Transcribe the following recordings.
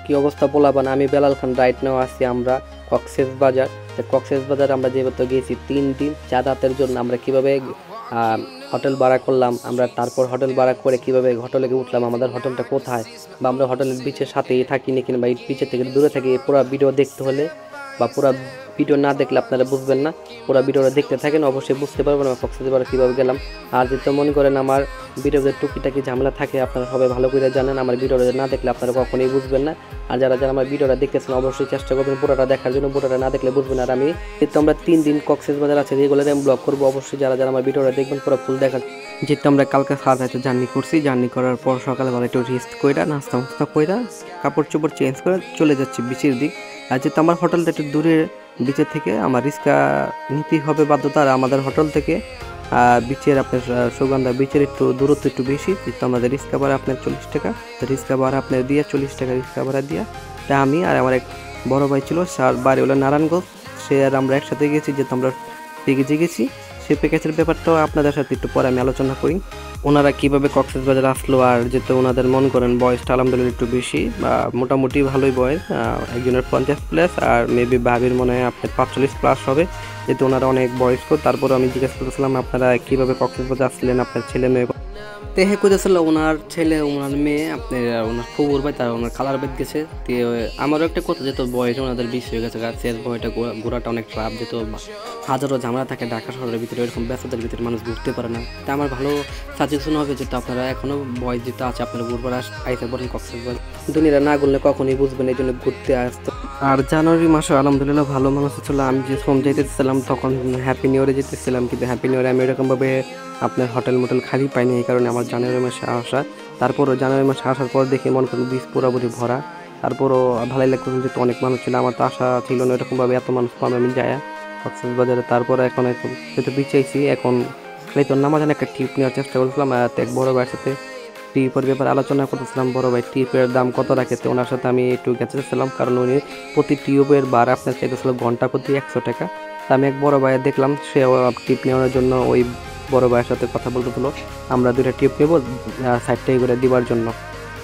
কি অবস্থা পোলাপান। আমি বেলাল খান রাইট নাও আছি আমরা কক্সেস বাজার। কক্সেস বাজার আমরা যেহেতু গিয়েছি 3 দিন 4 রাতের জন্য। আমরা কিভাবে হোটেল ভাড়া করলাম, আমরা তারপর হোটেল ভাড়া করে কিভাবে হোটেলে উঠলাম, আমাদের হোটেলটা কোথায়, বা আমরা হোটেলের বিচের সাথেই থাকি না কিংবা এই বিচের থেকে দূরে থাকি, পুরো ভিডিও দেখতে হলে বা পুরো ভিডিও না দেখলে আপনারা বুঝবেন না। পুরো ভিডিওটা দেখতে থাকেন, অবশ্যই বুঝতে পারবেন আমি কক্সবাজার কীভাবে গেলাম। আর যেহেতু মনে করেন আমার ভিডিওতে টুকিটাকি ঝামেলা থাকে, আপনারা সবাই ভালো করে জানেন। আমার ভিডিওটা না দেখলে আপনারা কখনোই বুঝবেন না। আর যারা যারা আমার ভিডিওটা দেখতেছেন অবশ্যই চেষ্টা করবেন পুরোটা দেখার জন্য, পুরোটা না দেখলে বুঝবেন। আর আমি যেহেতু আমরা 3 দিন কক্সবাজার আছে রেগুলার আমি ব্লগ করবো, অবশ্যই যারা যারা আমার ভিডিওটা দেখবেন পুরো ফুল দেখার। যেহেতু আমরা কালকে সারা রাতে জার্নি করছি, জার্নি করার পর সকালবেলা একটু রেস্ট কইরা নাস্তা মাস্তা কইরা কাপড় চোপড় চেঞ্জ করে চলে যাচ্ছি বিচের দিক। আর যেহেতু আমার হোটেলটা একটু দূরে বিচের থেকে, আমার রিক্সা নিতেই হবে বাধ্যতা। আর আমাদের হোটেল থেকে বিচের আপনার সুগন্ধা বিচের একটু দূরত্ব একটু বেশি, যেহেতু আমাদের রিক্সা ভাড়া আপনার 40 টাকা। তো রিক্সা ভাড়া আপনার দিয়ে 40 টাকা রিক্সা ভাড়া দিয়া তা আমি আর আমার এক বড় ভাই ছিল, সার বাড়ি হলো নারায়ণগঞ্জ, সে আর আমরা একসাথে গেছি। যেহেতু আমরা প্যাকেজে গেছি, সেই প্যাকেজের ব্যাপারটাও আপনাদের সাথে একটু পরে আমি আলোচনা করি, ওনারা কীভাবে কক্সবাজার আসলো। আর যেহেতু ওনাদের মন করেন বয়সটা আলহামদুলিল্লাহ একটু বেশি, বা মোটামুটি ভালোই বয়স, একজনের 50+ আর মেবি ভাবির মনে হয় আপনার 45+ হবে, যেহেতু ওনারা অনেক বয়স্ক। তারপর আমি জিজ্ঞেস করতেছিলাম আপনারা কীভাবে কক্সবাজার আসলেন, আপনার ছেলে মেয়ে তেহে কইতেছিল ওনার ছেলে ওনার মেয়ে আপনার ওনার খবর ভাই, তার ওনার কালার বেদ গেছে। আমারও একটা কথা, যেহেতু বয়স ওনাদের 20 হয়ে গেছে, শেষ বয়টা ঘোরাটা অনেক খারাপ, যেহেতু হাজারো ঝামেলা থাকে ঢাকা শহরের ভিতরে, এরকম ব্যস্ততার ভিতরে মানুষ ঘুরতে পারে না। তা আমার ভালো সাজেশন হবে যেহেতু আপনারা এখনও বয়স যেটা আছে আপনারা ঘুরবার আইসা পড়েন কক্সবাজার। দুনিয়াটা না ঘুরলে কখনই বুঝবেন, এই জন্য ঘুরতে আসতো। আর জানুয়ারি মাসে আলহামদুলিল্লাহ ভালো মানুষ ছিল। আমি যে সোম যেতেছিলাম তখন হ্যাপি নিউ ইয়ারে যেতেছিলাম, কিন্তু হ্যাপি নিউ ইয়ারে আমি এরকমভাবে আপনার হোটেল মোটেল খালি পাইনি, এই কারণে আমার জানুয়ারি মাসে আসা। তারপরও জানুয়ারি মাসে আসার পর দেখে মনে করেন বীজ পুরোপুরি ভরা। তারপরও ভালোই লাগতো, যেহেতু অনেক মানুষ ছিল, আমার তো আশা ছিল না এরকমভাবে এত মানুষ পাবে আমি যায় কক্সবাজারে। তারপরে এখন যেহেতু বিচাইছি, এখন খালি তোর নামাজ একটা টিপ নেওয়ার চেষ্টা করছিলাম। এক বড় ভাইয়ের সাথে টিপের ব্যাপারে আলোচনা করতেছিলাম, বড় ভাই টিপের দাম কত রাখে। তো ওনার সাথে আমি একটু গেছিলাম, কারণ উনি প্রতি টিউবের বার আপনার চাইতেছিল ঘন্টা প্রতি 100 টাকা। তা আমি এক বড় ভাইয়ের দেখলাম, সে টিপ নেওয়ার জন্য ওই বড় ভাইয়ের সাথে কথা বলতেছিল, আমরা 2টা টিপ নেব 60 টাকা করে দিবার জন্য।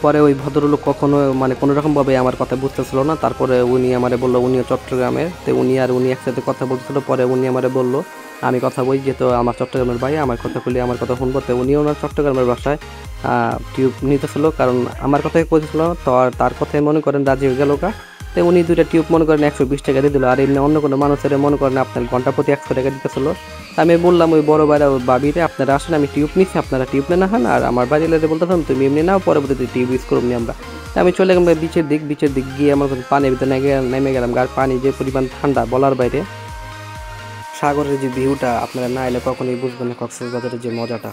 পরে ওই ভদ্রলোক কখনো মানে কোনো রকমভাবে আমার কথা বুঝতেছিল না। তারপরে উনি আমারে বললো উনিও চট্টগ্রামের, তো উনি একসাথে কথা বলতেছিল। পরে উনি আমারে বললো আমি কথা বলি, যেহেতু আমার চট্টগ্রামের ভাই, আমার কথা বলি আমার কথা ফোন করতে। উনিও ওনার চট্টগ্রামের বাসায় টিউব নিতেছিল, কারণ আমার কথাই বলতেছিল, তো আর তার কথাই মনে করেন রাজি হয়ে গেল কা। তো উনি 2টা টিউব মনে করেন 120 টাকা দিয়ে দিল। আর এমনি অন্য কোনো মানুষের মনে করেন আপনার ঘন্টা প্রতি 100 টাকা দিতেছিল। আমি বললাম ওই বড় ভাইরা ভাবিরে আপনারা আসেন, আমি টিউব নিচ্ছি, আপনারা টিউব নেন না। আর আমার বাড়ি এলে বলতেছিলাম তুমি এমনি নাও, পরবর্তীতে টিউব ইউজ করুন নি আমরা। আমি চলে গেলাম বিচের দিক গিয়ে আমার কাছে পানির ভিতরে নেমে গেলাম। আর পানি যে পরিমাণ ঠান্ডা বলার বাইরে, সাগরের যে ভিউটা আপনারা না এলে কখনোই বুঝবেন না কক্সবাজারের যে মজাটা।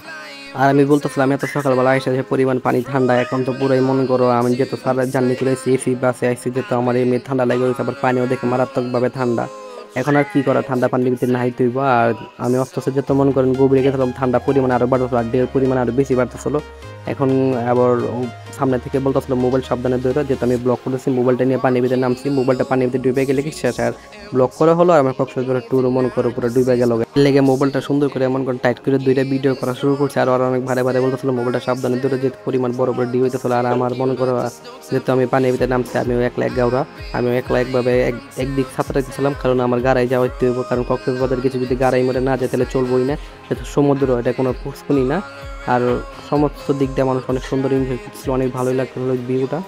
আর আমি বলতেছিলাম এত সকালবেলা এসে যে পরিমাণ পানি ঠান্ডা, এখন তো পুরোই মন করো আমি যেহেতু সারা জার্নি করে এসি বাসে আসছি, যেহেতু আমার এমনি ঠান্ডা লাগে হয়েছে, আবার পানিও দেখে মারাত্মকভাবে ঠান্ডা। এখন আর কি করা, ঠান্ডা পানির ভিতরে নাহাই তুইব। আর আমি অস্ত্র যেহেতু মনে করেন গভীরে গেছিলাম, ঠান্ডা পরিমাণ আরও বাড়তেছিল, আর ঢেউর পরিমাণ আরও বেশি বাড়তেছিল। এখন আবার সামনে থেকে বলতেছিল মোবাইল সাবধানে ধরে, যেহেতু আমি ব্লক করেছি, মোবাইলটা নিয়ে পানির ভিতরে নামছি, মোবাইলটা পানির ভিতরে ডুবে গেলে কি শেষ। আর ব্লক করা হলো, আর আমার কক্সবাজার ট্যুর মনে করো পুরো ডুবে গেল। লেগে মোবাইলটা সুন্দর করে এমন করে টাইট করে 2টা ভিডিও করা শুরু করছে। আর অনেক ভারে ভারে বলতেছিল মোবাইলটা সাবধানে ধরে, যেহেতু পরিমাণ বড় বড় ডিউ হইতেছিল। আর আমার মনে করো যেহেতু আমি পানির ভিতরে নামছি, আমিও একলা এক গাওরা, আমিও একলা একভাবে একদিক সাঁতরাইতেছিলাম, কারণ আমার গাড়াই যাওয়া হইতে হইব, কারণ কক্সবাজার কিছু যদি গাড়াই মরে না যায় তাহলে চলবোই না, যেহেতু সমুদ্র এটা কোনো পুষ্কুনি না। আর সমস্ত দিক দিয়ে মানুষ অনেক সুন্দর এনজয় করছিল, অনেক ভালোই লাগছিল ভিউটা।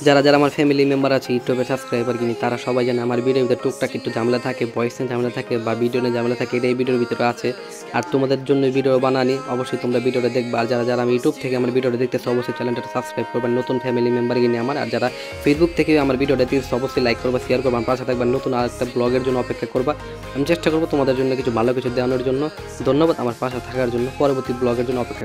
যারা যারা আমার ফ্যামিলি মেম্বার আছে ইউটিউবে সাবস্ক্রাইবার কিনি, তারা সবাই জানে আমার ভিডিওর ভিতরে টুকটাক একটু ঝামেলা থাকে, ভয়েস নিয়ে ঝামেলা থাকে বা ভিডিও নিয়ে ঝামেলা থাকে, এটা এই ভিডিওর ভিতরে আছে। আর তোমাদের জন্য ভিডিও বানানি, অবশ্যই তোমরা ভিডিওটা দেখবা। আর যারা যারা আমি ইউটিউব থেকে আমার ভিডিওটা দেখতেছো অবশ্যই চ্যানেলটা সাবস্ক্রাইব করবেন, নতুন ফ্যামিলি মেম্বার কিনে আমার। আর যারা ফেসবুক থেকে আমার ভিডিওটা দেখছো অবশ্যই লাইক করবা, শেয়ার করবা, আমার পাশে থাকবা, নতুন আরেকটা ব্লগের জন্য অপেক্ষা করবা। আমি চেষ্টা করবো তোমাদের জন্য কিছু ভালো কিছু দেওয়ানোর জন্য। ধন্যবাদ আমার পাশে থাকার জন্য, পরবর্তী ব্লগের জন্য অপেক্ষা।